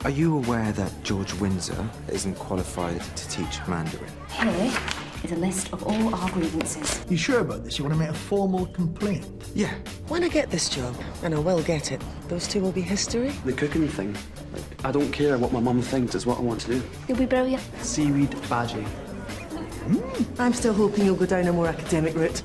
Are you aware that George Windsor isn't qualified to teach Mandarin? Here is a list of all our grievances. You sure about this? You want to make a formal complaint? Yeah. When I get this job, and I will get it, those two will be history. The cooking thing. I don't care what my mum thinks, it's what I want to do. You'll be brilliant. Seaweed bhaji. I'm still hoping you'll go down a more academic route.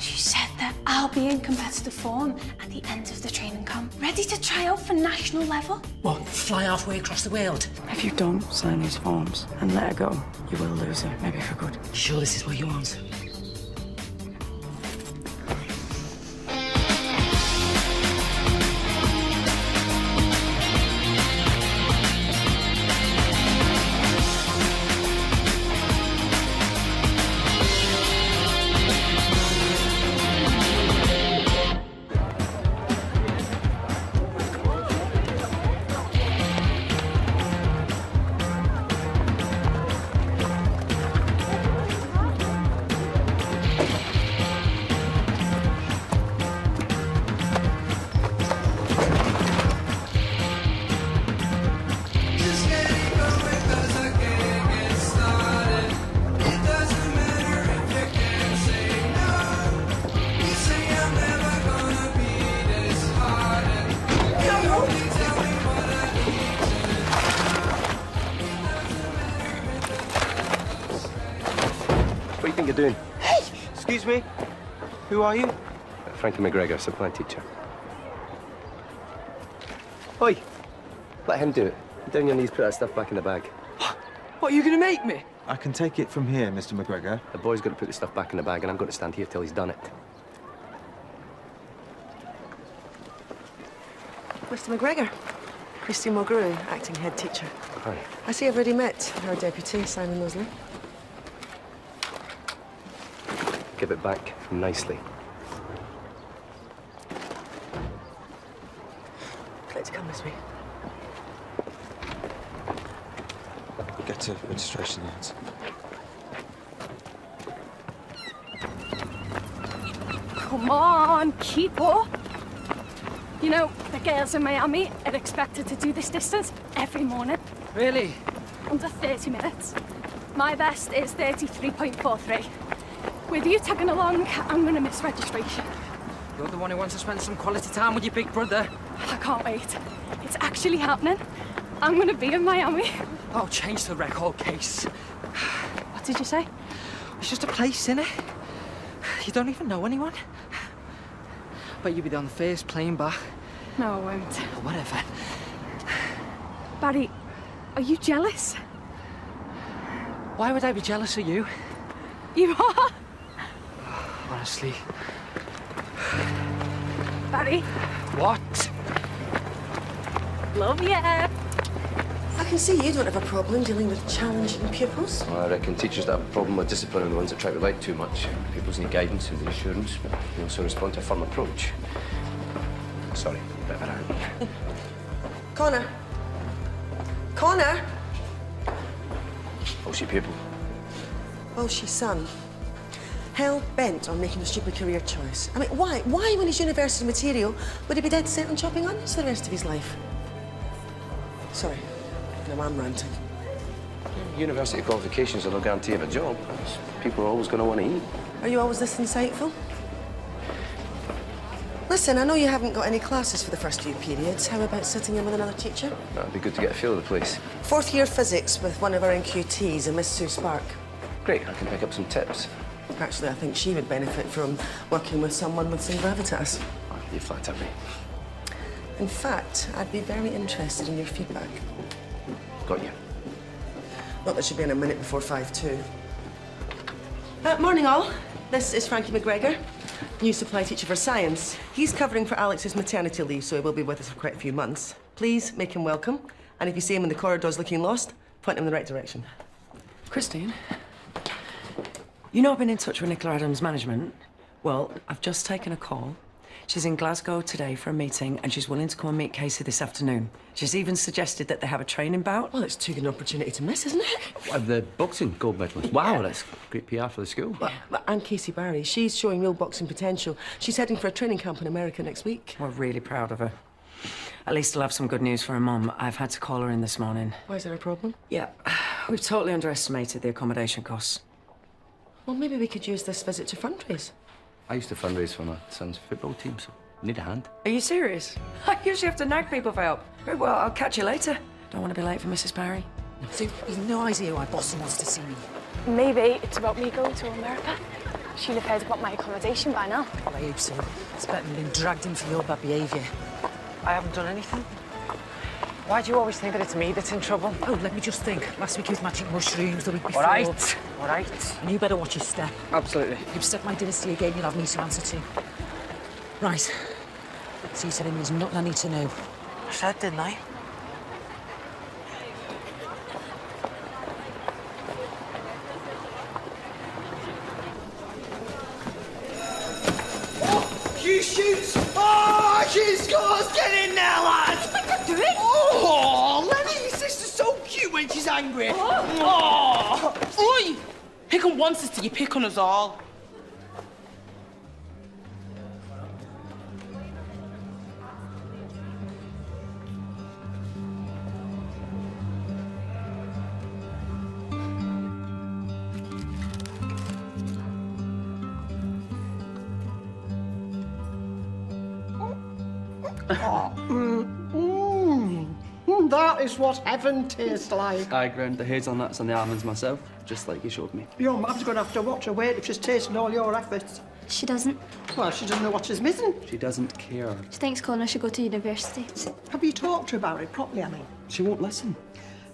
She said that I'll be in competitive form at the end of the training camp, ready to try out for national level. What, fly halfway across the world? If you don't sign these forms and let her go, you will lose her, maybe for good. Sure this is what you want? What do you think you're doing? Hey! Excuse me? Who are you? Frankie McGregor, supply teacher. Oi! Let him do it. Down on your knees, put that stuff back in the bag. What, are you going to make me? I can take it from here, Mr. McGregor. The boy's got to put the stuff back in the bag, and I'm going to stand here till he's done it. Mr. McGregor. Christine Mulgrew, acting head teacher. Hi. I see I've already met our deputy, Simon Mosley. Give it back nicely. Let's come this way. Get to registration yards. Come on, keep up. You know, the girls in Miami are expected to do this distance every morning. Really? Under 30 minutes. My best is 33.43. With you tagging along, I'm going to miss registration. You're the one who wants to spend some quality time with your big brother. I can't wait. It's actually happening. I'm going to be in Miami. Oh, change the record case. What did you say? It's just a place, innit? You don't even know anyone. But you'll be on the first plane back. No, I won't. Whatever. Barry, are you jealous? Why would I be jealous of you? You are? Honestly. Barry, What? love ya. I can see you don't have a problem dealing with challenging pupils. Well, I reckon teachers that have a problem with discipline are the ones that try to relate too much. Pupils need guidance and reassurance, but they also respond to a firm approach. Sorry, bit of a rant. Connor. Connor! What's your pupil? Well, she's son. Hell-bent on making a stupid career choice. I mean, why? Why, when he's university material, would he be dead set on chopping onions for the rest of his life? Sorry. Now I'm ranting. University qualifications are no guarantee of a job. People are always going to want to eat. Are you always this insightful? Listen, I know you haven't got any classes for the first few periods. How about sitting in with another teacher? That'd be good to get a feel of the place. Fourth year physics with one of our NQTs, a Miss Sue Spark. Great, I can pick up some tips. Actually, I think she would benefit from working with someone with some gravitas. Oh, you flatter me. In fact, I'd be very interested in your feedback. Got you. Not that she'd be in a minute before 5:02. Morning, all. This is Frankie McGregor, new supply teacher for science. He's covering for Alex's maternity leave, so he will be with us for quite a few months. Please make him welcome. And if you see him in the corridors looking lost, point him in the right direction. Christine, you know I've been in touch with Nicola Adams' management. Well, I've just taken a call. She's in Glasgow today for a meeting and she's willing to come and meet Casey this afternoon. She's even suggested that they have a training bout. Well, it's too good an opportunity to miss, isn't it? The boxing gold medalist. Wow, that's great PR for the school. And Casey Barry, she's showing real boxing potential. She's heading for a training camp in America next week. We're really proud of her. At least I'll have some good news for her mum. I've had to call her in this morning. Why, is there a problem? Yeah, we've totally underestimated the accommodation costs. Well, maybe we could use this visit to fundraise. I used to fundraise for my son's football team, so need a hand. Are you serious? I usually have to nag people for help. Very well, I'll catch you later. Don't want to be late for Mrs. Barry. So you've no idea why Boston wants to see me? Maybe it's about me going to America. She'll have heard about my accommodation by now. Well, I hope so. It's better than being dragged in for your bad behaviour. I haven't done anything. Why do you always think that it's me that's in trouble? Oh, let me just think. Last week you was magic mushrooms, the week before... All right. And you better watch your step. Absolutely. If you step my dynasty again, you'll have me to answer to. Right. So you said there's nothing I need to know. I said, didn't I? She shoots! Oh, she scores! Get in there, lads! What are you doing? Oh, Lenny, your sister's so cute when she's angry. Oh! Oi! Pick on one sister, you pick on us all. That is what heaven tastes like. I ground the hazelnuts and the almonds myself, just like you showed me. Your mum's going to have to watch her weight if she's tasting all your efforts. She doesn't. Well, she doesn't know what she's missing. She doesn't care. She thinks Connor should go to university. Have you talked to her about it properly, I mean? She won't listen.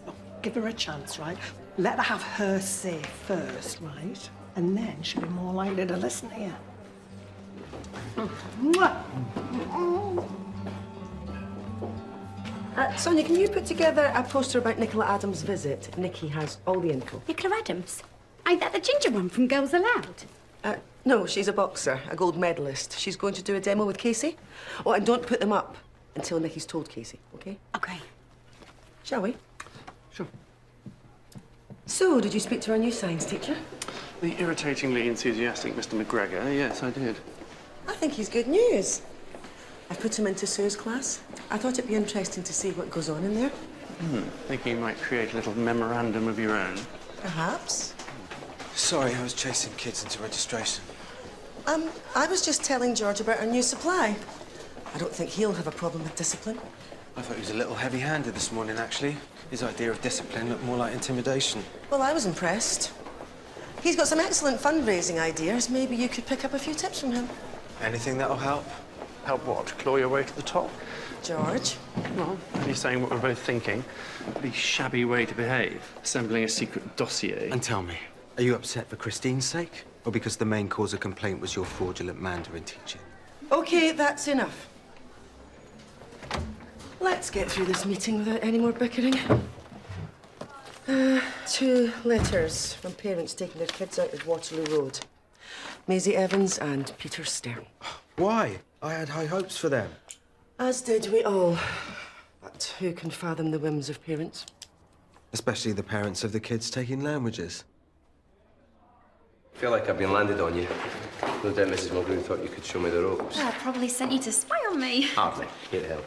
Look, give her a chance, right? Let her have her say first, right? And then she'll be more likely to listen to you. Mwah. Sonia, can you put together a poster about Nicola Adams' visit? Nikki has all the info. Nicola Adams? Ain't that the ginger one from Girls Aloud? No, she's a boxer, a gold medalist. She's going to do a demo with Casey. Oh, and don't put them up until Nikki's told Casey, OK? OK. Shall we? Sure. So, did you speak to our new science teacher? The irritatingly enthusiastic Mr. McGregor. Yes, I did. I think he's good news. I put him into Sue's class. I thought it'd be interesting to see what goes on in there. Thinking you might create a little memorandum of your own. Perhaps. Sorry, I was chasing kids into registration. I was just telling George about our new supply. I don't think he'll have a problem with discipline. I thought he was a little heavy-handed this morning, actually. His idea of discipline looked more like intimidation. Well, I was impressed. He's got some excellent fundraising ideas. Maybe you could pick up a few tips from him. Anything that'll help? Help what? Claw your way to the top? George? Well, only saying what we're both thinking. A pretty shabby way to behave. Assembling a secret dossier. And tell me, are you upset for Christine's sake? Or because the main cause of complaint was your fraudulent Mandarin teaching? OK, that's enough. Let's get through this meeting without any more bickering. 2 letters from parents taking their kids out of Waterloo Road. Maisie Evans and Peter Stern. Why? I had high hopes for them. As did we all. But who can fathom the whims of parents? Especially the parents of the kids taking languages. I feel like I've been landed on you. No doubt Mrs. Mulgrew thought you could show me the ropes. I probably sent you to spy on me. Hardly. Here to help.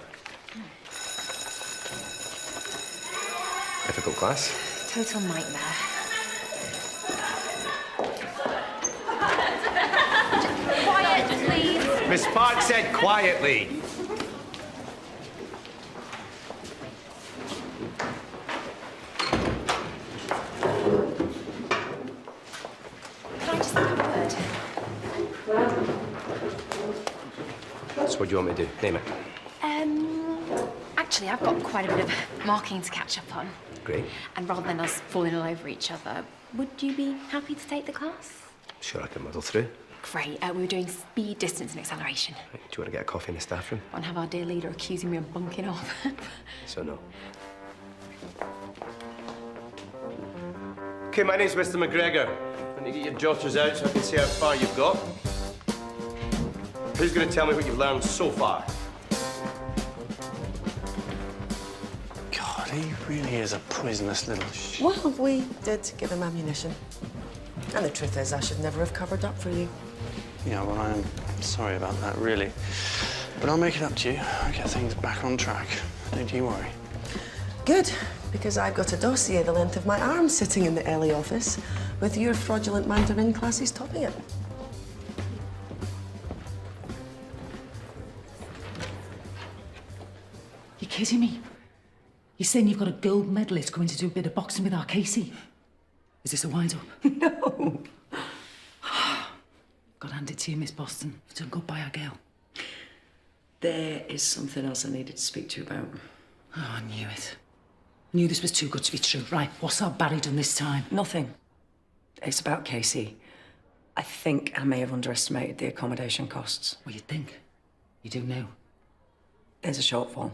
Difficult class? Total nightmare. Quiet, please. Miss Park said quietly. Could I just have a word? So what do you want me to do? Name it. Actually, I've got quite a bit of marking to catch up on. Great. And rather than us falling all over each other, would you be happy to take the class? Sure, I can muddle through. Great. We were doing speed, distance, and acceleration. Right, do you want to get a coffee in the staff room? And have our dear leader accusing me of bunking off. So no. Okay, my name's Mr. McGregor. When you get your jotters out so I can see how far you've got. Who's going to tell me what you've learned so far? God, he really is a poisonous little Well, we did give him ammunition. And the truth is, I should never have covered up for you. Yeah, well, I'm sorry about that, really. But I'll make it up to you. I'll get things back on track. Don't you worry. Good, because I've got a dossier the length of my arm sitting in the LA office with your fraudulent Mandarin classes topping it. You kidding me? You're saying you've got a gold medalist coming to do a bit of boxing with our Casey? Is this a wind-up? No. Got to hand it to you, Miss Boston. You've done good by our girl. There is something else I needed to speak to you about. Oh, I knew it. Knew this was too good to be true. Right, what's our Barry done this time? Nothing. It's about Casey. I think I may have underestimated the accommodation costs. What do you think? You do know. There's a shortfall.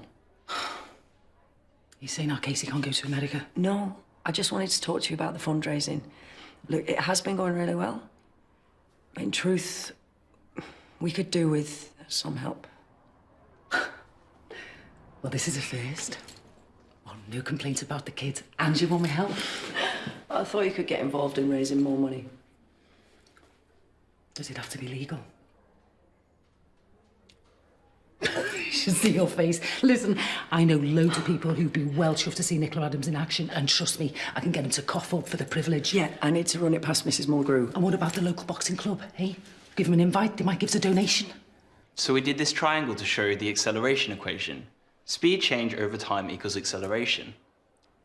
You saying our Casey can't go to America? No, I just wanted to talk to you about the fundraising. Look, it has been going really well. In truth, we could do with some help. Well, this is a first. Well, no complaints about the kids. And you want my help? I thought you could get involved in raising more money. Does it have to be legal? You should see your face. Listen, I know loads of people who'd be well chuffed to see Nicola Adams in action, and trust me, I can get them to cough up for the privilege. Yeah, I need to run it past Mrs. Mulgrew. And what about the local boxing club, eh? Give them an invite, they might give us a donation. So we did this triangle to show you the acceleration equation. Speed change over time equals acceleration.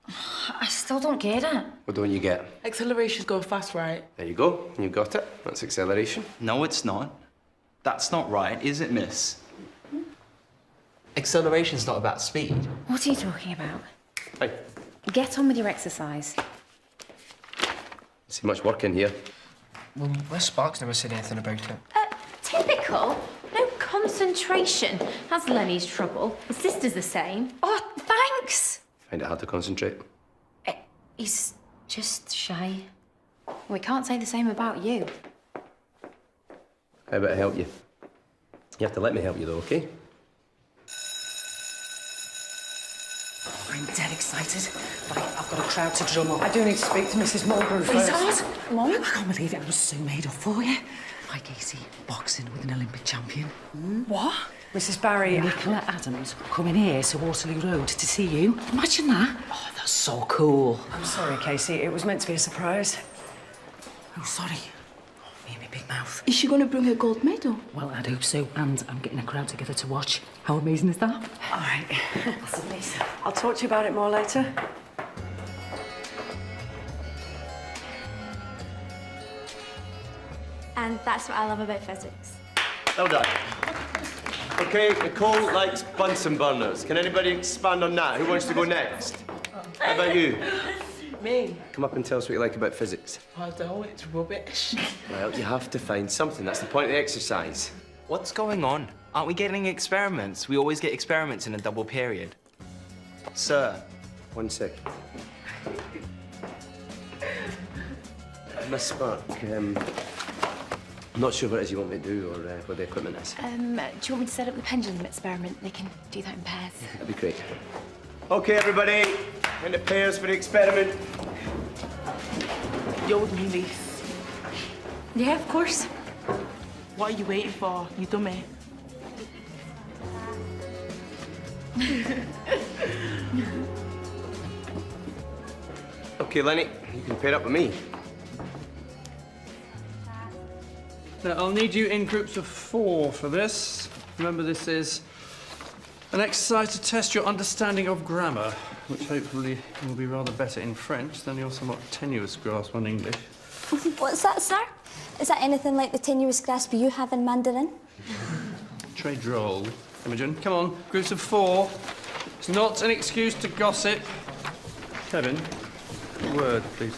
I still don't get it. What don't you get? Accelerations go fast, right? There you go. You got it. That's acceleration. No, it's not. That's not right, is it, miss? Acceleration's not about speed. What are you talking about? Hey, Get on with your exercise. see much work in here. Well, Wes Sparks never said anything about it. Typical. No concentration. That's Lenny's trouble. His sister's the same. Oh, thanks. Find it hard to concentrate. He's just shy. We can't say the same about you. How about I help you? You have to let me help you, though, OK? I'm dead excited. Right, I've got a crowd to drum up. I do need to speak to Mrs. Mulgrew first. Sweetheart, Mum, I can't believe it. I was so made up for you. My Casey, boxing with an Olympic champion. What? Mrs. Barry. Nicola Adams coming here to Waterloo Road to see you. Imagine that. Oh, that's so cool. I'm sorry, Casey. It was meant to be a surprise. Oh, sorry. Me and my big mouth. Is she going to bring her gold medal? Well, I'd hope so. And I'm getting a crowd together to watch. How amazing is that? All right. That's amazing. I'll talk to you about it more later. And that's what I love about physics. Well done. OK, Nicole likes Bunsen burners. Can anybody expand on that? Who wants to go next? How about you? Me? Come up and tell us what you like about physics. I don't, it's rubbish. Well, you have to find something. That's the point of the exercise. What's going on? Aren't we getting experiments? We always get experiments in a double period. Sir. 1 sec. Miss Spark, I'm not sure what it is you want me to do or what the equipment is. Do you want me to set up the pendulum experiment? They can do that in pairs. That'd be great. OK, everybody. Into pairs for the experiment. You're with me, Lise. Yeah, of course. What are you waiting for, you dummy? OK, Lenny, you can pair up with me. Now, I'll need you in groups of 4 for this. Remember, this is an exercise to test your understanding of grammar, which hopefully will be rather better in French than your somewhat tenuous grasp on English. What's that, sir? Is that anything like the tenuous grasp you have in Mandarin? Très drôle. Imogen, come on, groups of 4. It's not an excuse to gossip. Kevin, a word, please.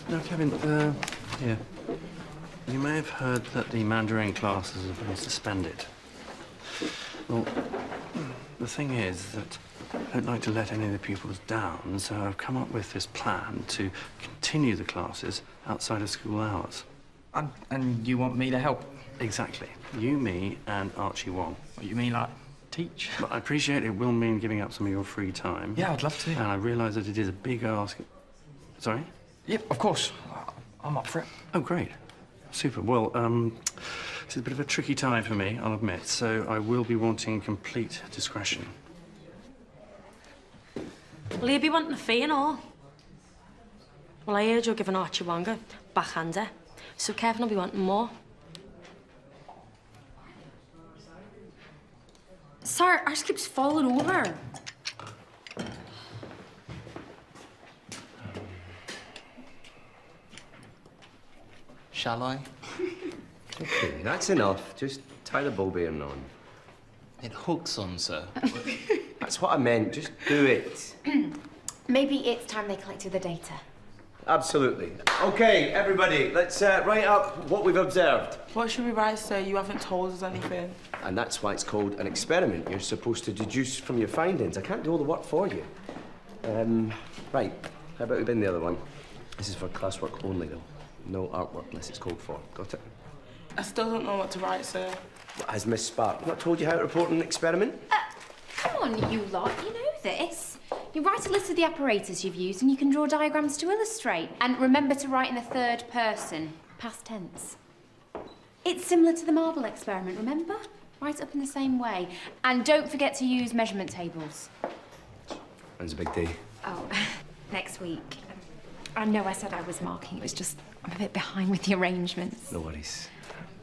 Now, Kevin, here. You may have heard that the Mandarin classes have been suspended. Well, the thing is that I don't like to let any of the pupils down, so I've come up with this plan to continue the classes outside of school hours. And you want me to help? Exactly. You, me, and Archie Wong. What, you mean, like, teach? But I appreciate it will mean giving up some of your free time. Yeah, I'd love to. And I realise that it is a big ask. Sorry? Yep, of course. I'm up for it. Oh, great. Super. Well, this is a bit of a tricky time for me, I'll admit, so I will be wanting complete discretion. Will you be wanting a fee and all? Well, I heard you're giving Archie Wong a backhander, so Kevin will be wanting more. Sir, ours keeps falling over. Shall I? Okay, that's enough. Just tie the ball bearing on. It hooks on, sir. That's what I meant. Just do it. Maybe it's time they collected the data. Absolutely. Okay, everybody, let's write up what we've observed. What should we write, sir? You haven't told us anything. And that's why it's called an experiment. You're supposed to deduce from your findings. I can't do all the work for you. Right, how about we bin the other one? This is for classwork only, though. No artwork unless it's called for. Got it? I still don't know what to write, sir. Has Miss Spark not told you how to report an experiment? Come on, you lot, you know this. You write a list of the apparatus you've used and you can draw diagrams to illustrate. And remember to write in the third person, past tense. It's similar to the marble experiment, remember? Write it up in the same way. And don't forget to use measurement tables. When's a big day? Oh, next week. I know I said I was marking, it was just I'm a bit behind with the arrangements. No worries.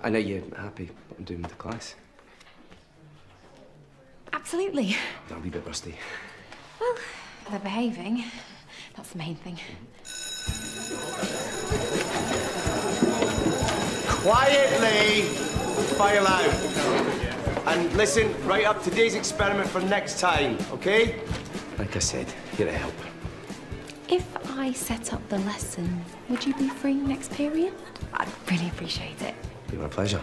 I know you're happy what I'm doing with the class. Absolutely. I'll be a bit rusty. Well, they're behaving. That's the main thing. Quietly! File out. And listen, write up today's experiment for next time, okay? Like I said, here to help. If I set up the lesson, would you be free next period? I'd really appreciate it. Be my pleasure.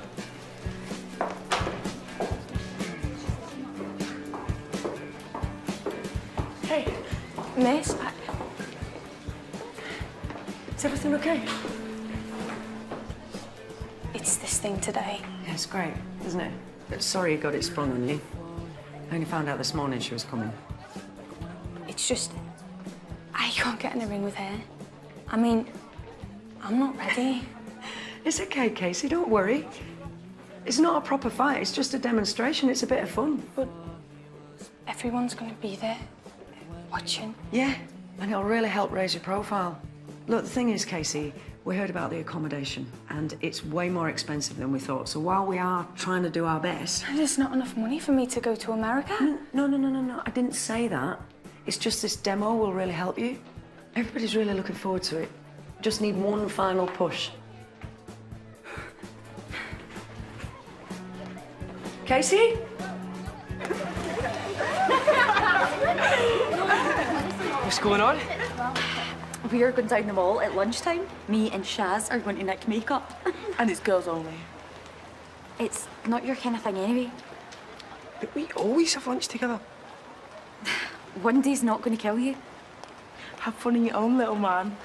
Hey, miss, is everything okay? It's this thing today. Yeah, it's great, isn't it? Sorry you got it sprung on you. I only found out this morning she was coming. It's just, I can't get in a ring with her. I mean, I'm not ready. It's okay, Casey, don't worry. It's not a proper fight, it's just a demonstration. It's a bit of fun. But everyone's gonna be there, watching. Yeah, and it'll really help raise your profile. Look, the thing is, Casey, we heard about the accommodation, and it's way more expensive than we thought. So while we are trying to do our best... There's not enough money for me to go to America. No, I didn't say that. It's just this demo will really help you. Everybody's really looking forward to it. Just need one final push. Casey? What's going on? We are going down the mall at lunchtime. Me and Shaz are going to nick makeup. And it's girls only. It's not your kind of thing anyway. But we always have lunch together. One day's not going to kill you. Have fun in your own little man.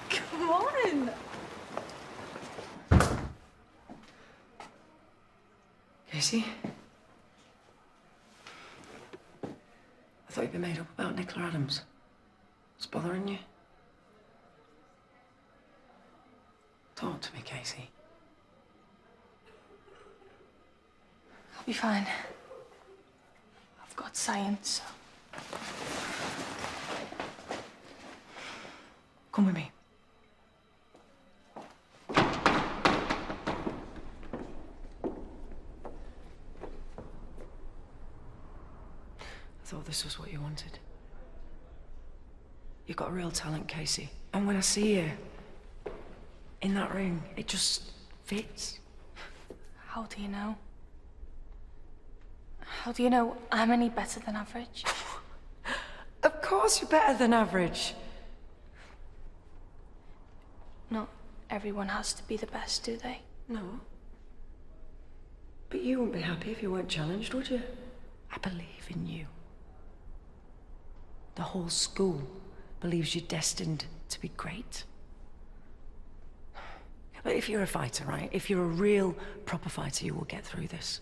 Come on. Casey? I thought you'd been made up about Nicola Adams. It's bothering you? Talk to me, Casey. I'll be fine. I've got science. Come with me. I thought this was what you wanted. You've got a real talent, Casey. And when I see you in that ring, it just fits. How do you know? How do you know I'm any better than average? Of course you're better than average. Not everyone has to be the best, do they? No. But you wouldn't be happy if you weren't challenged, would you? I believe in you. The whole school believes you're destined to be great. But if you're a fighter, right? If you're a real, proper fighter, you will get through this.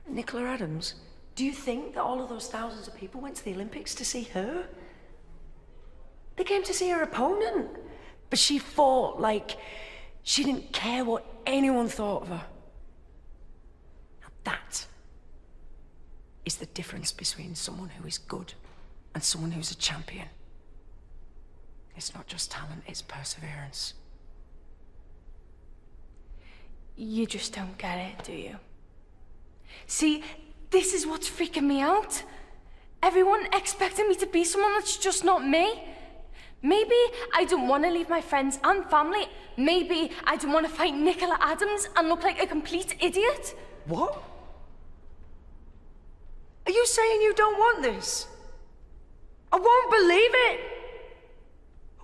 Nicola Adams, do you think that all of those thousands of people went to the Olympics to see her? They came to see her opponent. But she fought like she didn't care what anyone thought of her. Now that is the difference between someone who is good and someone who's a champion. It's not just talent, it's perseverance. You just don't get it, do you? See, this is what's freaking me out. Everyone expecting me to be someone that's just not me. Maybe I don't want to leave my friends and family. Maybe I don't want to fight Nicola Adams and look like a complete idiot. What? Are you saying you don't want this? I won't believe it.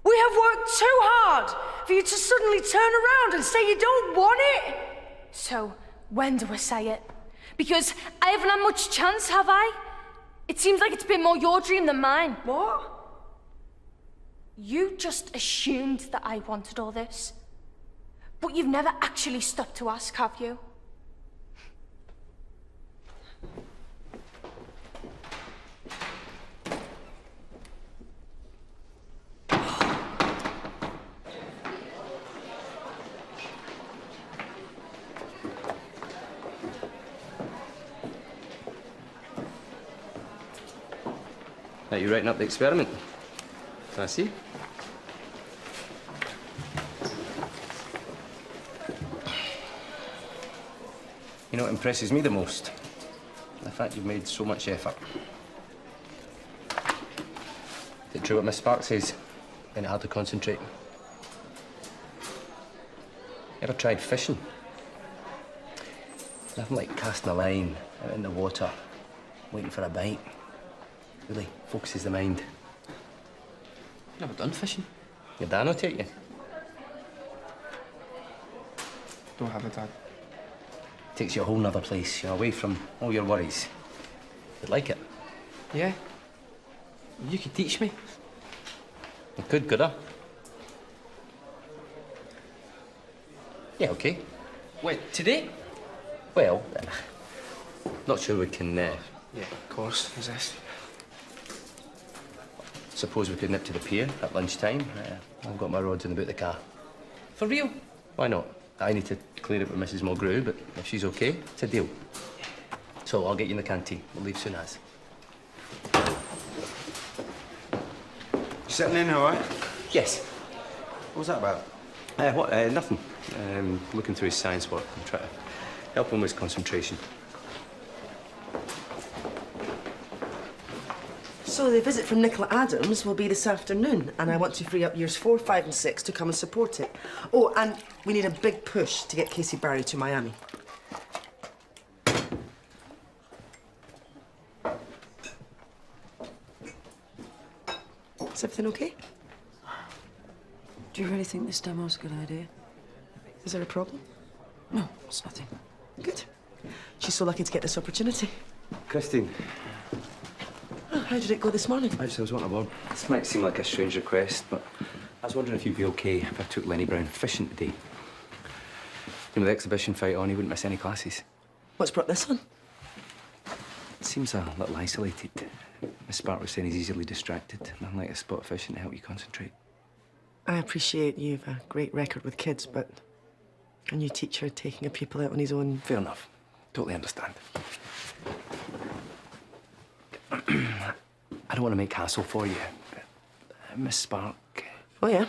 We have worked too hard for you to suddenly turn around and say you don't want it. So, when do I say it? Because I haven't had much chance, have I? It seems like it's been more your dream than mine. What? You just assumed that I wanted all this. But you've never actually stopped to ask, have you? Are you writing up the experiment? Can I see? You know what impresses me the most? The fact you've made so much effort. Is it true what Miss Sparks says? Find it hard to concentrate. Ever tried fishing? Nothing like casting a line out in the water, waiting for a bite. Really focuses the mind. Never done fishing. Your dad will take you. Don't have a dad. Takes you a whole nother place, you know, away from all your worries. You'd like it. Yeah. You could teach me. I could I? Yeah, okay. Wait, today? Well, not sure we can, Yeah, of course. Who's this? Suppose we could nip to the pier at lunchtime. I've got my rods in the boot of the car. For real? Why not? I need to clear it with Mrs. Mulgrew, but if she's okay, it's a deal. So I'll get you in the canteen. We'll leave soon as. You settling in all right? Yes. What was that about? Nothing. Looking through his science work and trying to help him with his concentration. So the visit from Nicola Adams will be this afternoon, and I want to free up years 4, 5 and 6 to come and support it. Oh, and we need a big push to get Casey Barry to Miami. Is everything okay? Do you really think this demo's a good idea? Is there a problem? No, it's nothing. Good. She's so lucky to get this opportunity. Christine. How did it go this morning? I was wanting a word. This might seem like a strange request, but I was wondering if you'd be okay if I took Lenny Brown fishing today. You know, the exhibition fight on, he wouldn't miss any classes. What's brought this on? It seems a little isolated. Miss Spark was saying he's easily distracted. Nothing like a spot of fishing to help you concentrate. I appreciate you've a great record with kids, but a new teacher taking a pupil out on his own... Fair enough. Totally understand. I don't want to make hassle for you, but Miss Spark... Oh, yeah?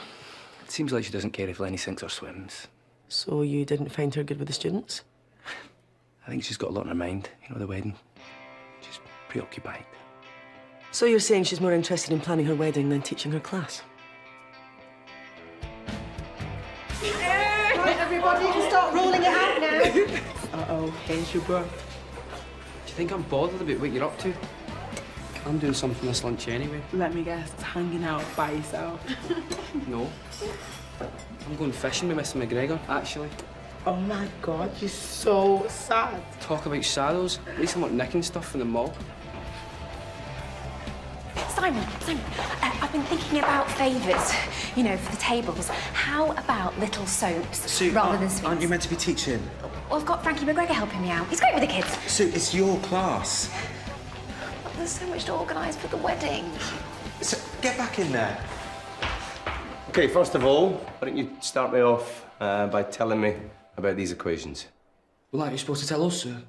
It seems like she doesn't care if Lenny sinks or swims. So you didn't find her good with the students? I think she's got a lot on her mind. You know, the wedding. She's preoccupied. So you're saying she's more interested in planning her wedding than teaching her class? Right, everybody, you can start rolling it out now. Uh-oh, here's your bro. Do you think I'm bothered about what you're up to? I'm doing something for this lunch anyway. Let me guess, it's hanging out by yourself. No. I'm going fishing with Mr. McGregor, actually. Oh my God, you're so sad. Talk about shadows. At least I'm not nicking stuff from the mall. Simon, I've been thinking about favours, you know, for the tables. How about little soaps Sue, rather than sweets? aren't you meant to be teaching? Well, I've got Frankie McGregor helping me out. He's great with the kids. Sue, it's your class. But there's so much to organise for the wedding. So, get back in there. Okay, first of all, why don't you start me off by telling me about these equations? Well, aren't you supposed to tell us, sir?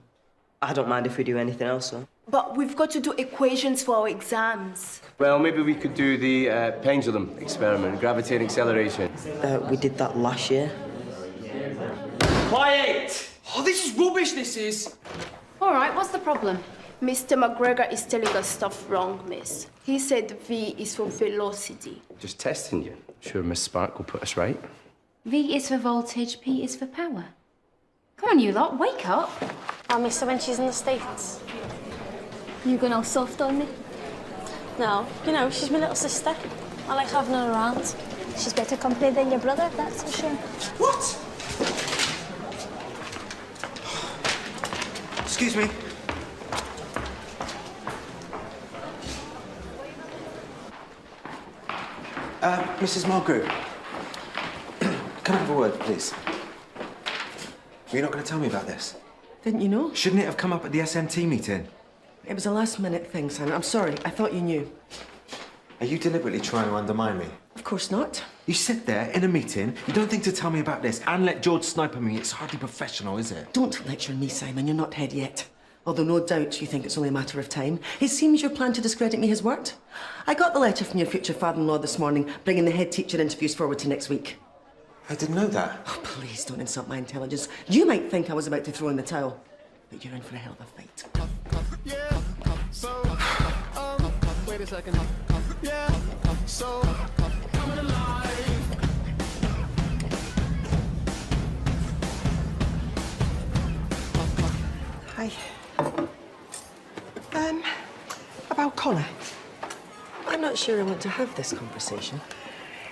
I don't mind if we do anything else, sir. But we've got to do equations for our exams. Well, maybe we could do the pendulum experiment, gravity and acceleration. We did that last year. Quiet! Oh, this is rubbish, this is. All right, what's the problem? Mr. McGregor is telling us stuff wrong, miss. He said V is for velocity. Just testing you. Sure Miss Spark will put us right. V is for voltage, P is for power. Come on, you lot, wake up. I'll miss her when she's in the States. You going all soft on me? No, you know, she's my little sister. I like having her around. She's better company than your brother, that's for sure. What? Excuse me. Mrs. Mulgrew. Can I have a word, please? You're not going to tell me about this? Didn't you know? Shouldn't it have come up at the SMT meeting? It was a last-minute thing, Simon. I'm sorry. I thought you knew. Are you deliberately trying to undermine me? Of course not. You sit there in a meeting, you don't think to tell me about this and let George snipe at me. It's hardly professional, is it? Don't lecture me, Simon. You're not dead yet. Although no doubt you think it's only a matter of time. It seems your plan to discredit me has worked. I got the letter from your future father-in-law this morning, bringing the head teacher interviews forward to next week. I didn't know that. Oh, please don't insult my intelligence. You might think I was about to throw in the towel, but you're in for a hell of a fight. Yeah, so, wait a second. Yeah, so, coming alive. Hi. About Connor. I'm not sure I want to have this conversation.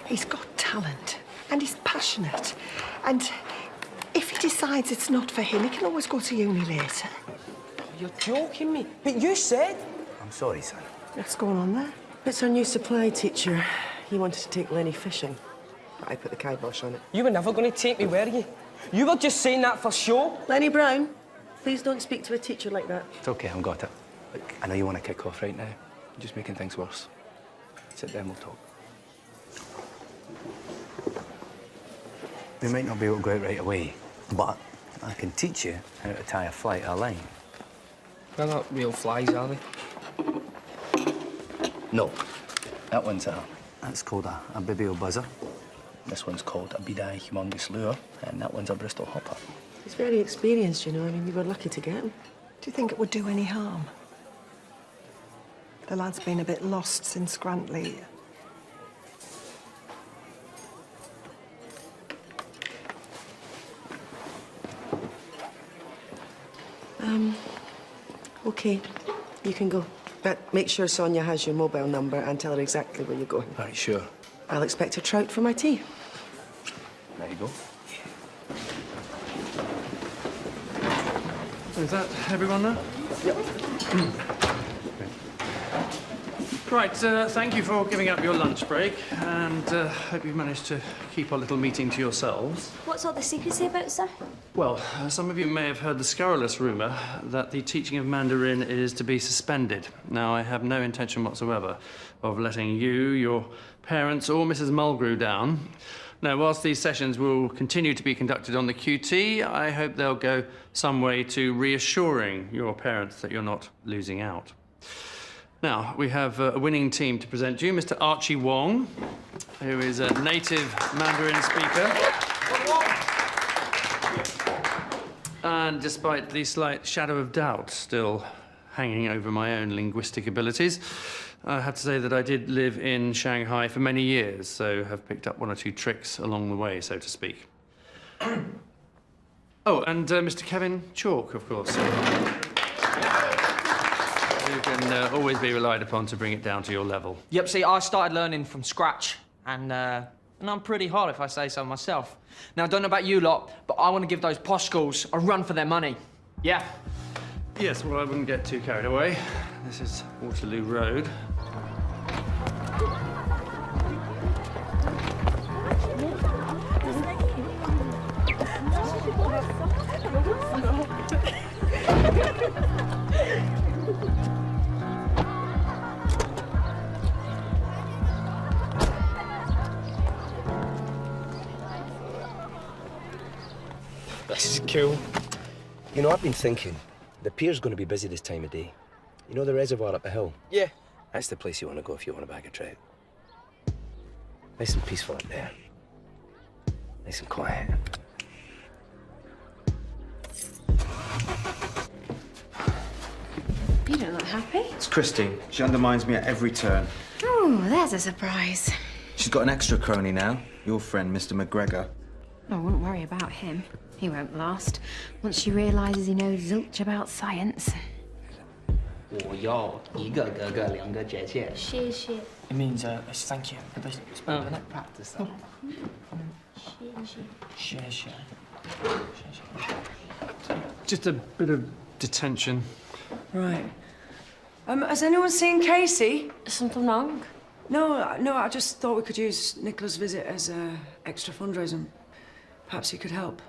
He's got talent and he's passionate. And if he decides it's not for him, he can always go to uni later. You're joking me. But you said... I'm sorry, son. What's going on there? It's our new supply teacher. He wanted to take Lenny fishing, but I put the kibosh on it. You were never going to take me, were you? You were just saying that for show. Lenny Brown, please don't speak to a teacher like that. It's okay, I've got it. Look, I know you want to kick off right now. You're just making things worse. Sit down, we'll talk. We might not be able to go out right away, but I can teach you how to tie a fly to a line. They're not real flies, are they? No. That one's that's called a bibio buzzer. This one's called a beadeye humongous lure, and that one's a Bristol hopper. He's very experienced, you know. I mean, we were lucky to get him. Do you think it would do any harm? The lad's been a bit lost since Grantley. OK, you can go. But make sure Sonia has your mobile number and tell her exactly where you're going. All right, sure. I'll expect a trout for my tea. There you go. Is that everyone now? Yep. Right, thank you for giving up your lunch break, and hope you've managed to keep our little meeting to yourselves. What's all the secrecy about, sir? Well, some of you may have heard the scurrilous rumour that the teaching of Mandarin is to be suspended. Now, I have no intention whatsoever of letting you, your parents, or Mrs. Mulgrew down. Now, whilst these sessions will continue to be conducted on the QT, I hope they'll go some way to reassuring your parents that you're not losing out. Now, we have a winning team to present to you. Mr. Archie Wong, who is a native Mandarin speaker. And despite the slight shadow of doubt still hanging over my own linguistic abilities, I have to say that I did live in Shanghai for many years, so have picked up one or two tricks along the way, so to speak. Oh, and Mr. Kevin Chalk, of course. Who can always be relied upon to bring it down to your level. Yep, see, I started learning from scratch, and And I'm pretty hot if I say so myself. Now, I don't know about you lot, but I want to give those posh schools a run for their money. Yeah? Yes, well, I wouldn't get too carried away. This is Waterloo Road. This is cool. You know, I've been thinking, the pier's going to be busy this time of day. You know the reservoir up the hill? Yeah. That's the place you want to go if you want to bag a trout. Nice and peaceful up there. Nice and quiet. You don't look happy. It's Christine. She undermines me at every turn. Oh, there's a surprise. She's got an extra crony now. Your friend, Mr. McGregor. I wouldn't worry about him. He won't last. Once she realises he knows zilch about science. 我要一个哥哥，两个姐姐。谢谢。 It means thank you. It's permanent practice. 谢谢。 Just a bit of detention. Right. Has anyone seen Casey? Is something wrong? No, I just thought we could use Nicola's visit as extra fundraising. Perhaps he could help.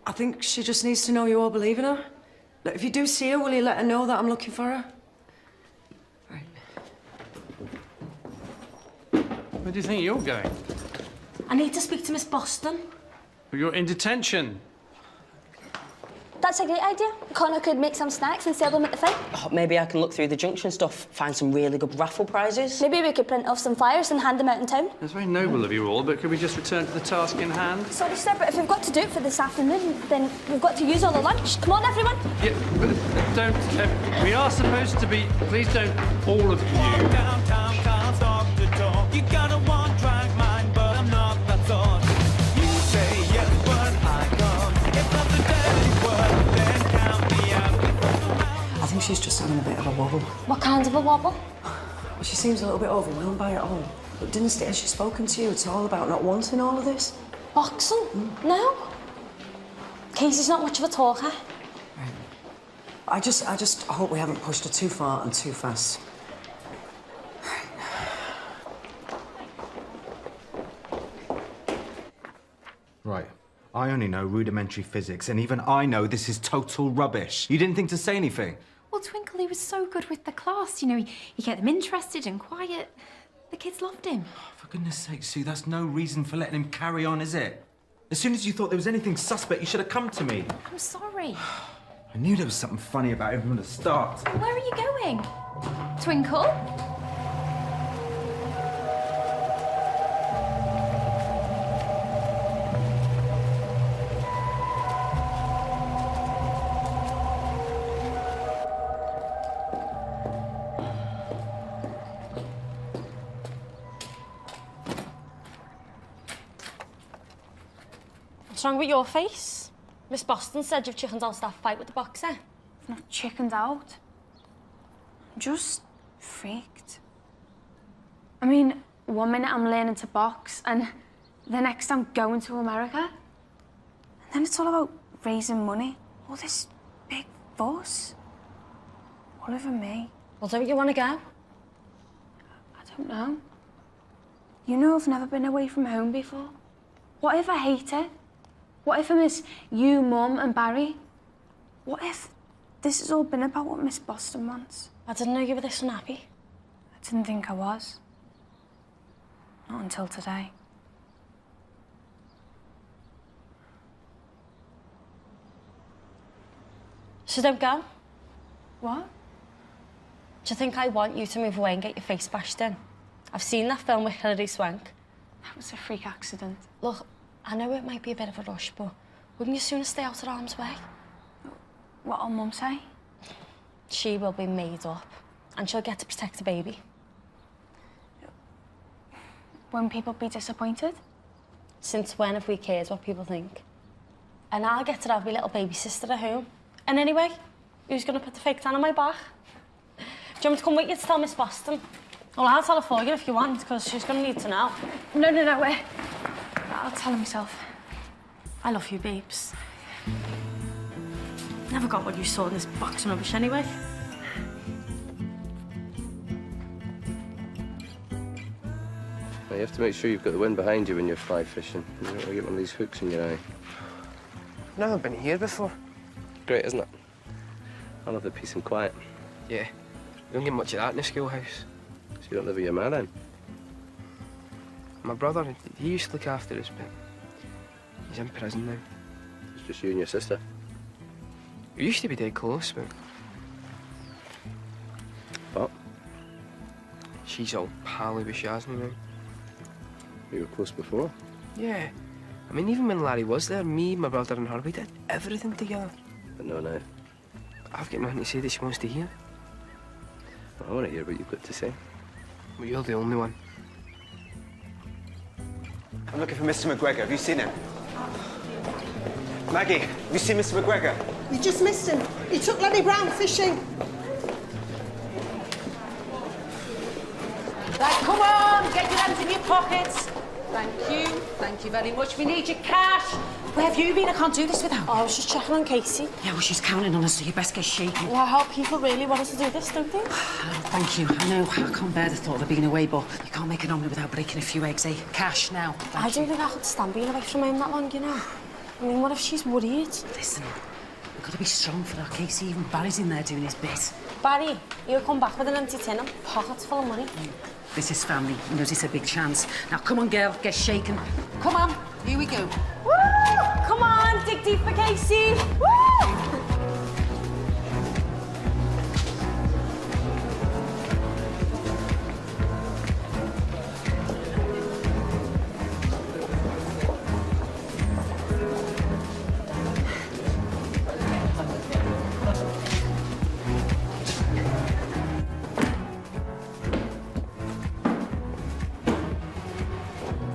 I think she just needs to know you all believe in her. Look, if you do see her, will you let her know that I'm looking for her? Where do you think you're going? I need to speak to Miss Boston. Well, you're in detention. That's a great idea. Connor could make some snacks and sell them at the fair. Oh, maybe I can look through the junction stuff, find some really good raffle prizes. Maybe we could print off some flyers and hand them out in town. That's very noble of you all, but could we just return to the task in hand? Sorry, sir, but if we've got to do it for this afternoon, then we've got to use all the lunch. Come on, everyone. Yeah, but don't... we are supposed to be... Please don't, all of you. Downtown, can't stop the talk. You got a one-track mind, but I'm not that sort. You say yes, but I can't. If not the daily word, then count me out. I think she's just having a bit of a wobble. What kind of a wobble? Well, she seems a little bit overwhelmed by it all. But has she spoken to you at all about not wanting all of this? Boxing? No. Casey's not much of a talker. I just hope we haven't pushed her too far and too fast. Right. I only know rudimentary physics, and even I know this is total rubbish. You didn't think to say anything? Well, Twinkle, he was so good with the class. You know, he kept them interested and quiet. The kids loved him. For goodness sake, Sue, that's no reason for letting him carry on, is it? As soon as you thought there was anything suspect, you should have come to me. I'm sorry. I knew there was something funny about him from the start. Where are you going? Twinkle? What's wrong with your face? Miss Boston said you've chickened out that fight with the boxer. I've not chickened out. I'm just freaked. I mean, one minute I'm learning to box, and the next I'm going to America. And then it's all about raising money. All this big fuss. All over me. Well, don't you want to go? I don't know. You know I've never been away from home before. What if I hate it? What if I miss you, Mum, and Barry? What if this has all been about what Miss Boston wants? I didn't know you were this unhappy. I didn't think I was. Not until today. So don't go. What? Do you think I want you to move away and get your face bashed in? I've seen that film with Hilary Swank. That was a freak accident. Look, I know it might be a bit of a rush, but wouldn't you sooner stay out of harm's way? What'll Mum say? She will be made up, and she'll get to protect the baby. Won't people be disappointed? Since when have we cared what people think? And I'll get to have my little baby sister at home. And anyway, who's going to put the fake tan on my back? Do you want me to come with you to tell Miss Boston? Well, I'll tell her for you if you want, because she's going to need to know. No, wait. I'll tell her myself. I love you, babes. Never got what you saw in this box of rubbish anyway. You have to make sure you've got the wind behind you when you're fly fishing. You don't want to get one of these hooks in your eye. I've never been here before. Great, isn't it? I love the peace and quiet. Yeah. We don't get much of that in the schoolhouse. So you don't live with your man then? My brother, he used to look after us, but he's in prison now. It's just you and your sister. We used to be dead close, but... But? She's all pally with Shaz now. You were close before? Yeah. I mean, even when Larry was there, me, my brother and her, we did everything together. But no, now. I've got nothing to say that she wants to hear. Well, I want to hear what you've got to say. Well, you're the only one. I'm looking for Mr. McGregor. Have you seen him? Maggie, have you seen Mr. McGregor? You just missed him. He took Lenny Brown fishing. Right, come on, get your hands in your pockets. Thank you very much. We need your cash. Where have you been? I can't do this without. Oh, I was just checking on Casey. Yeah, well, she's counting on us, so you best get shaking. Well, how people really want us to do this, don't they? Oh, thank you. I know, I can't bear the thought of being away, but you can't make an omelette without breaking a few eggs, eh? Cash now. I don't think I could stand being away from him that long, you know. I mean, what if she's worried? Listen, we've got to be strong for that, Casey. Even Barry's in there doing his bit. Barry, you'll come back with an empty tin and pockets full of money. This is family. He knows it's a big chance. Now, come on, girl, get shaken. Come on, here we go. Woo! Come on, dig deep for Casey. Woo!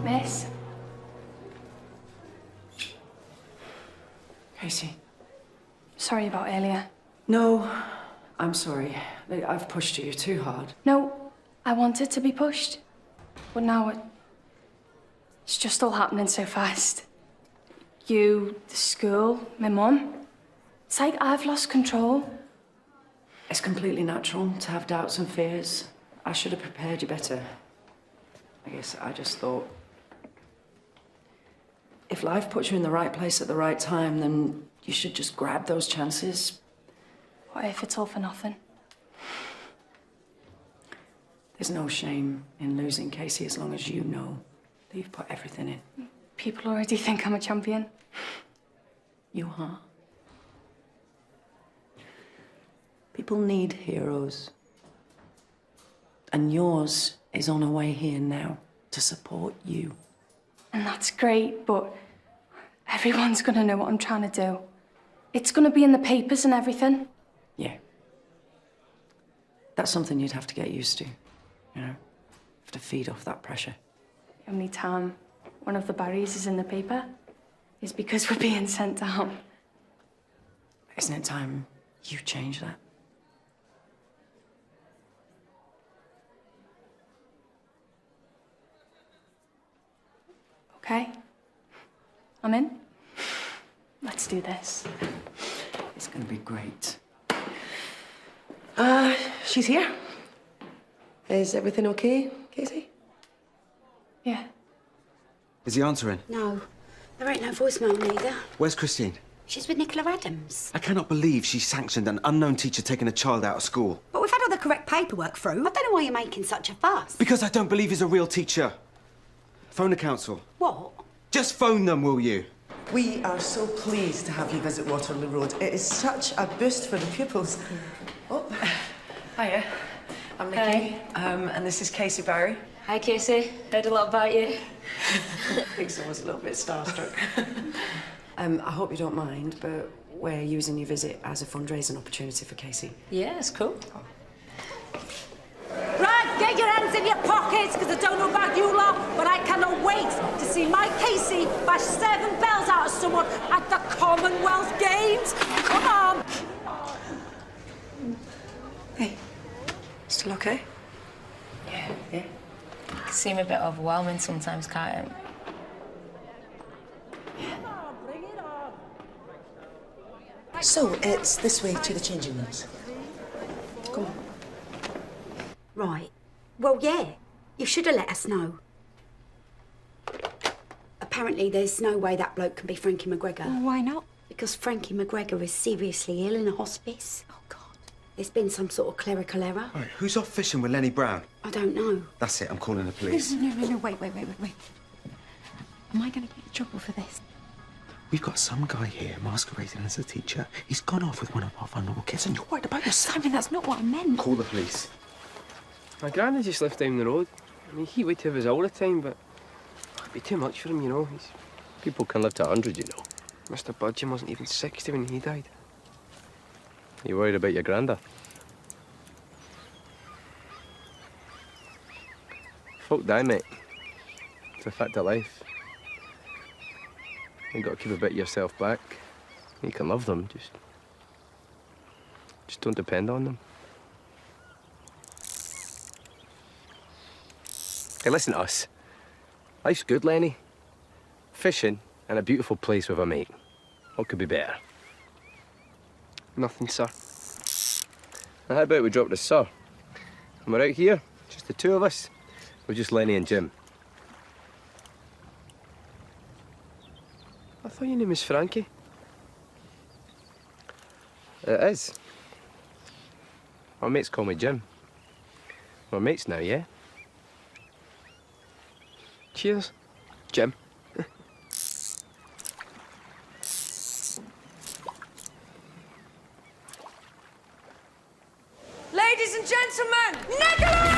Miss? Casey. Sorry about earlier. No, I'm sorry. I've pushed you too hard. No, I wanted to be pushed. But now it's just all happening so fast. You, the school, my mum. It's like I've lost control. It's completely natural to have doubts and fears. I should have prepared you better. I guess I just thought, if life puts you in the right place at the right time, then you should just grab those chances. What if it's all for nothing? There's no shame in losing, Casey, as long as you know that you've put everything in. People already think I'm a champion. You are. People need heroes. And yours is on her way here now to support you. And that's great, but everyone's gonna know what I'm trying to do. It's gonna be in the papers and everything. Yeah. That's something you'd have to get used to, you know? Have to feed off that pressure. The only time one of the Barrys is in the paper is because we're being sent down. Isn't it time you change that? Okay? I'm in. Let's do this. It's gonna be great. She's here. Is everything okay, Casey? Yeah. Is he answering? No, there ain't no voicemail neither. Where's Christine? She's with Nicola Adams. I cannot believe she sanctioned an unknown teacher taking a child out of school. But we've had all the correct paperwork through. I don't know why you're making such a fuss. Because I don't believe he's a real teacher. Phone the council. What? Just phone them, will you? We are so pleased to have you visit Waterloo Road. It is such a boost for the pupils. Oh. Hiya, I'm Nikki. Hey. And this is Casey Barry. Hi, Casey. Heard a lot about you. I think someone's a little bit starstruck. I hope you don't mind, but we're using your visit as a fundraising opportunity for Casey. Yeah, it's cool. Right, get your hands in your pockets, because I don't know about you lot, but I cannot wait to see my Casey bash 7 bells out of someone at the Commonwealth Games. Come on. Hey, still okay? Yeah. seem a bit overwhelming sometimes, can't it? So, it's this way to the changing rooms. Come on. Right. Well, yeah. You should have let us know. Apparently, there's no way that bloke can be Frankie McGregor. Well, why not? Because Frankie McGregor is seriously ill in a hospice. Oh, God. There's been some sort of clerical error. Right, who's off fishing with Lenny Brown? I don't know. That's it, I'm calling the police. No, wait. Am I going to get in trouble for this? We've got some guy here masquerading as a teacher. He's gone off with one of our vulnerable kids, and you're worried about yourself. Simon, that's not what I meant. Call the police. My granddad just lived down the road. I mean, he would have us all the time, but it'd be too much for him, you know. People can live to 100, you know. Mr. Budgeon wasn't even 60 when he died. You worried about your granda? Folk die, mate. It's a fact of life. You got to keep a bit of yourself back. You can love them, just don't depend on them. Hey, listen to us. Life's good, Lenny. Fishing and a beautiful place with a mate. What could be better? Nothing, sir. Now, how about we drop the sir? And we're out here, just the two of us. We're just Lenny and Jim. I thought your name was Frankie. It is. My mates call me Jim. We're mates now, yeah? Cheers, Jim. Ladies and gentlemen, Nicholas!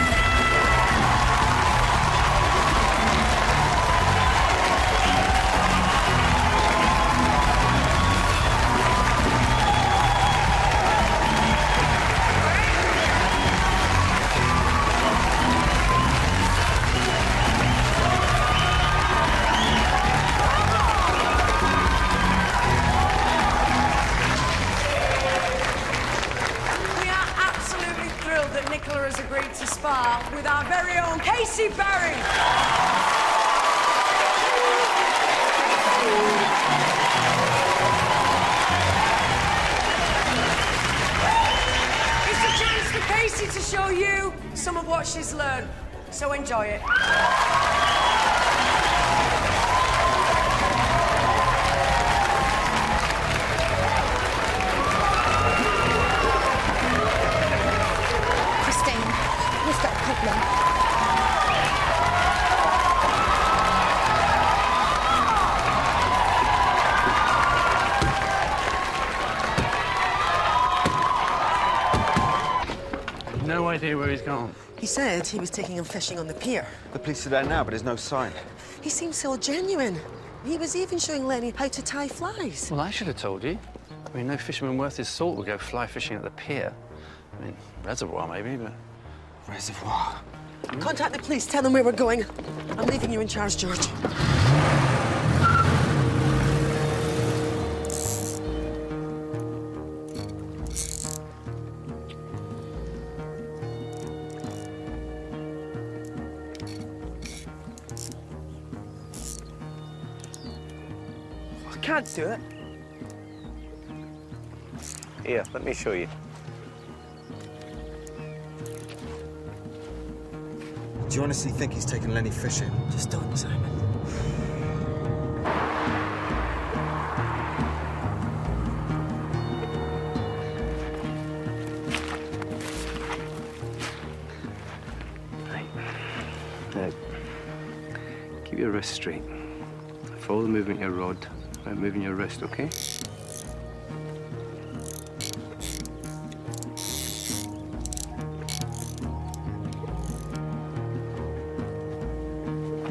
Nicola has agreed to spar with our very own Casey Barry. It's a chance for Casey to show you some of what she's learned, so enjoy it. No idea where he's gone. He said he was taking him fishing on the pier. The police are there now, but there's no sign. He seems so genuine. He was even showing Lenny how to tie flies. Well, I should have told you. I mean, no fisherman worth his salt would go fly fishing at the pier. I mean, reservoir maybe, but... Reservoir? Contact the police. Tell them where we're going. I'm leaving you in charge, George. I can't do it. Here, let me show you. Do you honestly think he's taken Lenny fishing? Just don't, Simon. Now, keep your wrist straight. Follow the movement of your rod without moving your wrist, okay?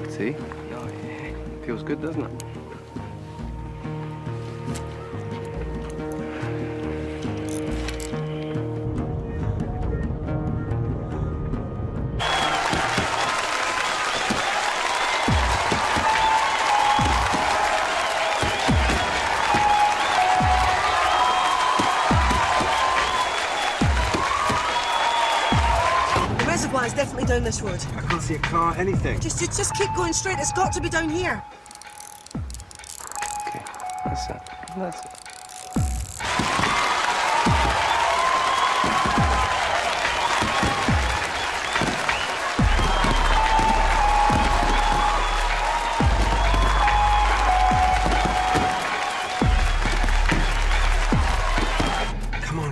See? Feels good, doesn't it? The reservoir's definitely down this road. I can't see a car, anything. Just keep going straight. It's got to be down here. Okay, that's it. That's it.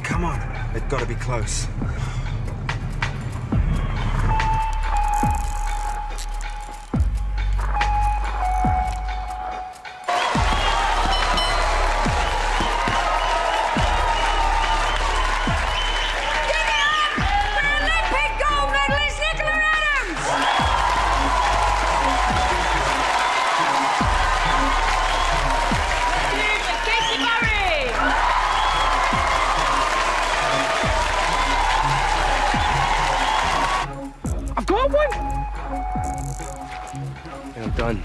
Come on. They've got to be close. Done.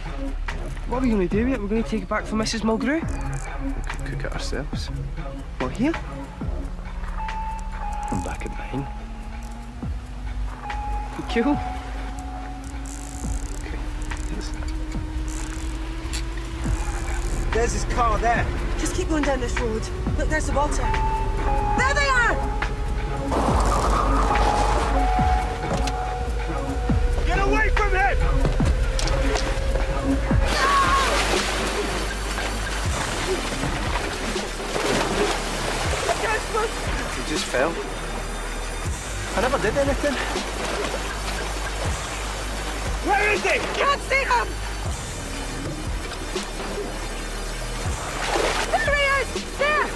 What are we going to do with it? We're going to take it back for Mrs. Mulgrew? We could cook it ourselves. What, here? I'm back at 9. Cool. There's his car there. Just keep going down this road. Look, there's the water. There they are! Get away from him! He just fell. I never did anything. Where is he? Can't see him! There he is! There!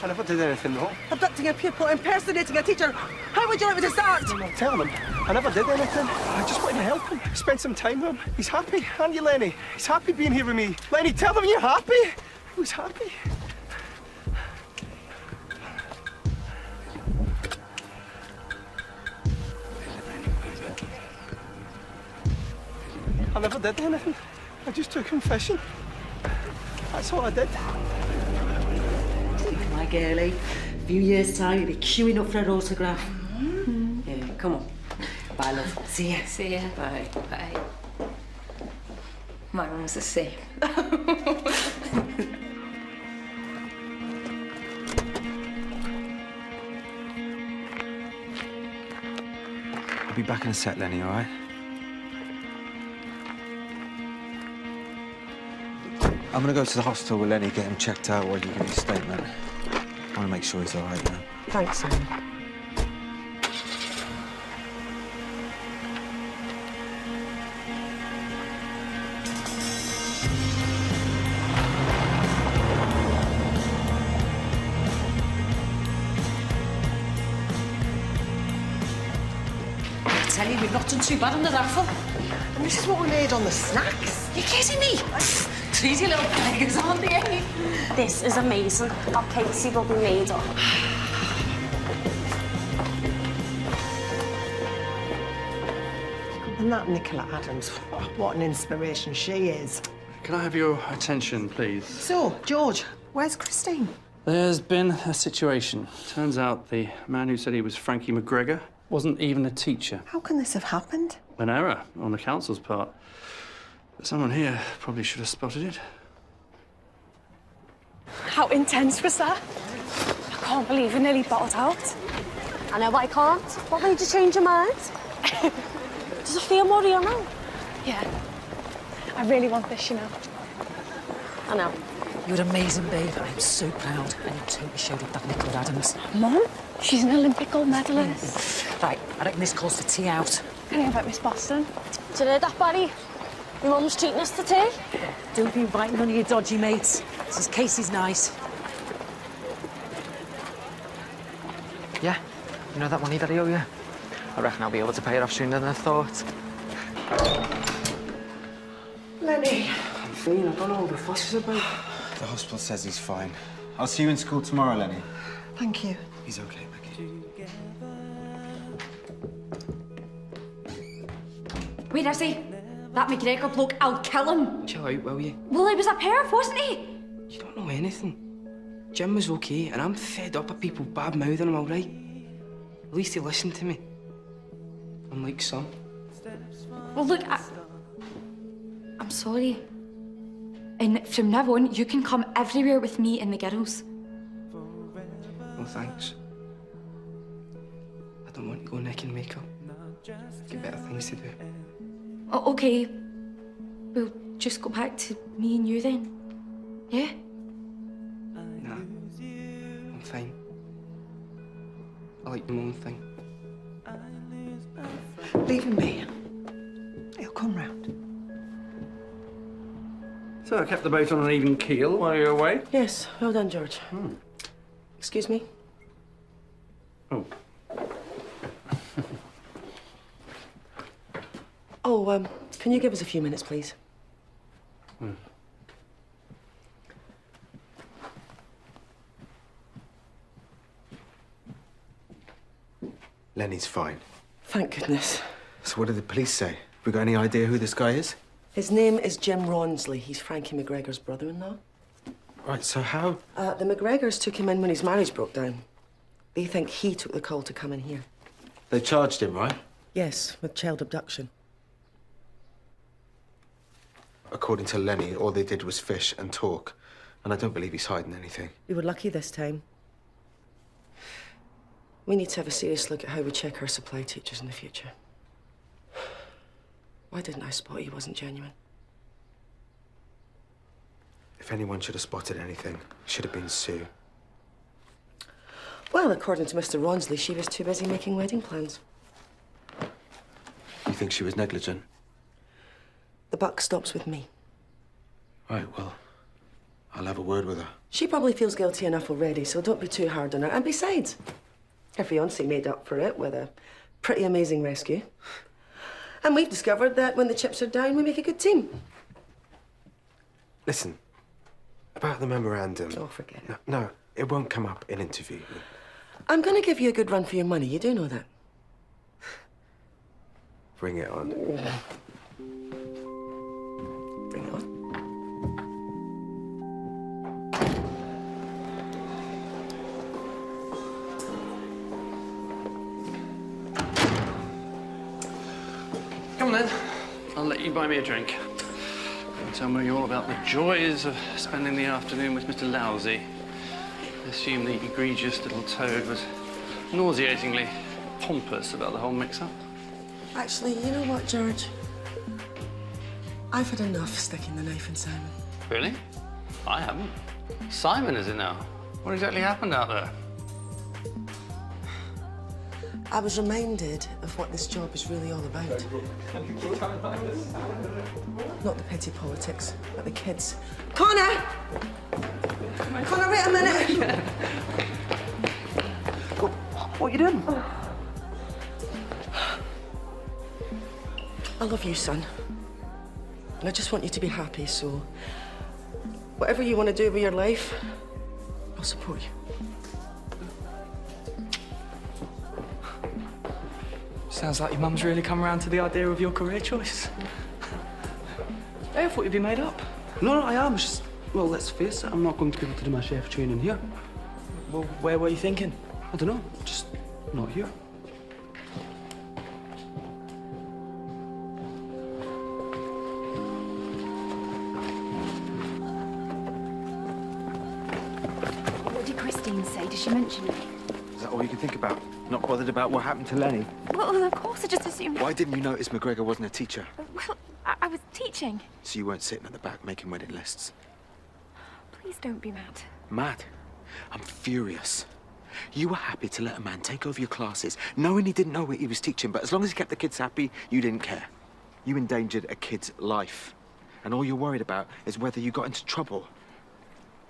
I never did anything wrong. Abducting a pupil, impersonating a teacher. How would you like me to start? Tell him. I never did anything. I just wanted to help him. Spend some time with him. He's happy, aren't you, Lenny? He's happy being here with me. Lenny, tell him you're happy. He was happy. I never did anything. I just took confession. That's all I did. My girlie, a few years' time, you'll be queuing up for an autograph. Yeah, come on. Bye, love. See ya. See ya. Bye. Bye. Mine was the same. I'll be back in a sec, Lenny, all right? I'm gonna go to the hospital with Lenny, get him checked out while you give me a statement. I want to make sure he's all right, you know? Thanks, Sam. I tell you, we've not done too bad on the raffle. And this is what we made on the snacks? You're kidding me? Treasy little beggars, aren't they? This is amazing. Our Casey will be made up. And that Nicola Adams, what an inspiration she is. Can I have your attention, please? So, George, where's Christine? There's been a situation. Turns out the man who said he was Frankie McGregor wasn't even a teacher. How can this have happened? An error on the council's part. But someone here probably should have spotted it. How intense was that? I can't believe it nearly bottled out. I know, but I can't. What made you change your mind? Does it feel more real now? Yeah. I really want this, you know. I know. You're amazing, babe. I'm so proud. And you totally showed up that Nicola Adams. Mum, she's an Olympic gold medalist. Right, I reckon this calls for tea out. Can I have Miss Boston? Do you know that, Barry? Your mum's treating us to tea. Don't be inviting none of your dodgy mates. This Casey's nice. Yeah, you know that money that I owe you? I reckon I'll be able to pay it off sooner than I thought. Lenny. I'm fine. I don't know what the fuss is about. The hospital says he's fine. I'll see you in school tomorrow, Lenny. Thank you. He's okay, Becky. Wait, I say, that McGregor bloke, I'll kill him. Chill out, will you? Well, he was a perv, wasn't he? You don't know anything. Jim was okay, and I'm fed up of people bad-mouthing him, all right? At least he listened to me. Unlike some. Well, look, I'm sorry. And from now on, you can come everywhere with me and the girls. No thanks. I don't want to go necking makeup. Get better things to do. Oh, okay. We'll just go back to me and you then. Yeah? Nah. I'm fine. I like my own thing. Leave him be. He'll come round. So I kept the boat on an even keel while you were away? Yes, well done, George. Excuse me? Oh. Oh, can you give us a few minutes, please? Lenny's fine. Thank goodness. So what did the police say? We got any idea who this guy is? His name is Jim Ronsley. He's Frankie McGregor's brother-in-law. Right, so how? The McGregors took him in when his marriage broke down. They think he took the call to come in here. They charged him, right? Yes, with child abduction. According to Lenny, all they did was fish and talk. And I don't believe he's hiding anything. We were lucky this time. We need to have a serious look at how we check our supply teachers in the future. Why didn't I spot he wasn't genuine? If anyone should have spotted anything, it should have been Sue. Well, according to Mr. Ronsley, she was too busy making wedding plans. You think she was negligent? The buck stops with me. Right, well, I'll have a word with her. She probably feels guilty enough already, so don't be too hard on her. And besides, her fiancé made up for it with a pretty amazing rescue. And we've discovered that when the chips are down, we make a good team. Listen, about the memorandum... Oh, forget it. No, it won't come up in interview. I'm going to give you a good run for your money. You do know that. Bring it on. Bring it on. Come on then. I'll let you buy me a drink. And tell me all about the joys of spending the afternoon with Mr. Lousy. I assume the egregious little toad was nauseatingly pompous about the whole mix-up. Actually, you know what, George? I've had enough sticking the knife in Simon. Really? I haven't. Simon is it now? What exactly happened out there? I was reminded of what this job is really all about. Not the petty politics, but the kids. Connor! Connor, wait a minute! What are you doing? I love you, son. And I just want you to be happy, so whatever you want to do with your life, I'll support you. Sounds like your mum's really come around to the idea of your career choice. Hey, I thought you'd be made up. No, I am. Just, well, let's face it, I'm not going to be able to do my chef training here. Well, where were you thinking? I don't know, just not here. What did Christine say? Did she mention it? Is that all you can think about? Not bothered about what happened to Lenny? Well, of course, I just assumed... Why didn't you notice McGregor wasn't a teacher? Well, I was teaching. So you weren't sitting at the back making wedding lists? Please don't be mad. Mad? I'm furious. You were happy to let a man take over your classes, knowing he didn't know what he was teaching, but as long as he kept the kids happy, you didn't care. You endangered a kid's life. And all you're worried about is whether you got into trouble.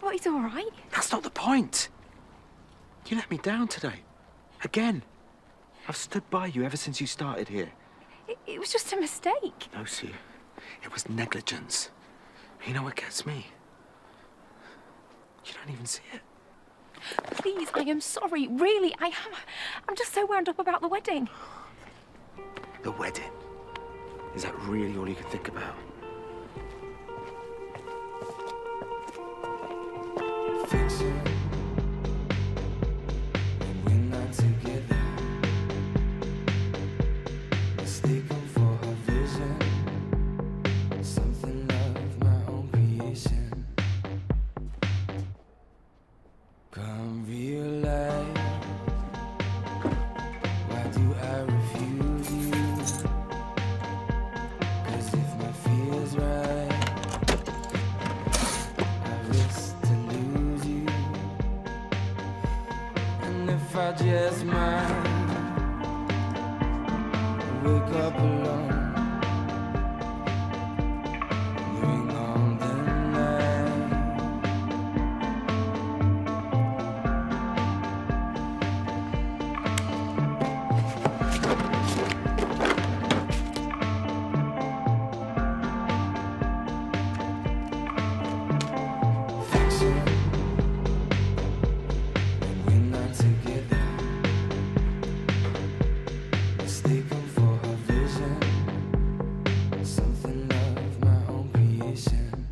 But he's all right. That's not the point. You let me down today. Again. I've stood by you ever since you started here. It was just a mistake. No, Sue. It was negligence. You know what gets me? You don't even see it. Please, I am sorry. Really, I am. I'm just so wound up about the wedding. The wedding? Is that really all you can think about? Fix it. When we're not together. Mistaken for her vision. Something of my own creation. Come realize. Why do I refuse you? 'Cause if my feel's right, I risk to lose you. And if I just might wake up alone, ring on the night. Fix it. When we're not together. Mistaken for her vision. Something of my own creation.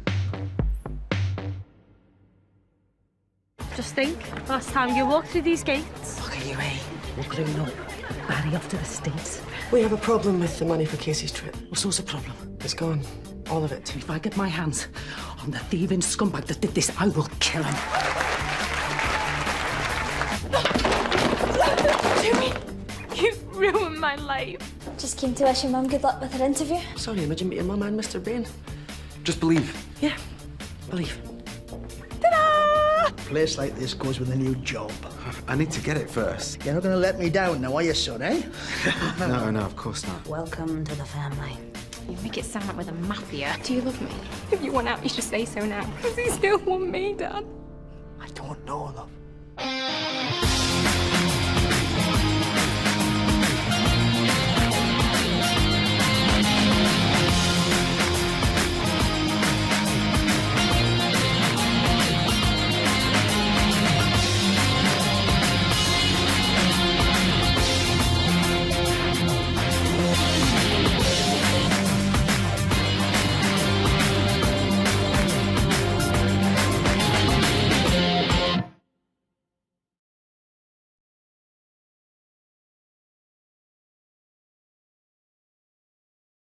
Just think, last time you walked through these gates. Look at you, eh? We're grown up. Barry off to the States. We have a problem with the money for Casey's trip. What source of problem? It's gone. All of it. If I get my hands on the thieving scumbag that did this, I will kill him. Jimmy, you've ruined my life. Just came to wish your mum good luck with her interview. Sorry, Imogen, but your mum and Mr. Bain. Just believe. Yeah, believe. A place like this goes with a new job. I need to get it first. You're not going to let me down now, are you, son, eh? No, of course not. Welcome to the family. You make it sound like we're the mafia. Do you love me? If you want out, you should say so now. Because you still want me, Dad. I don't know, love.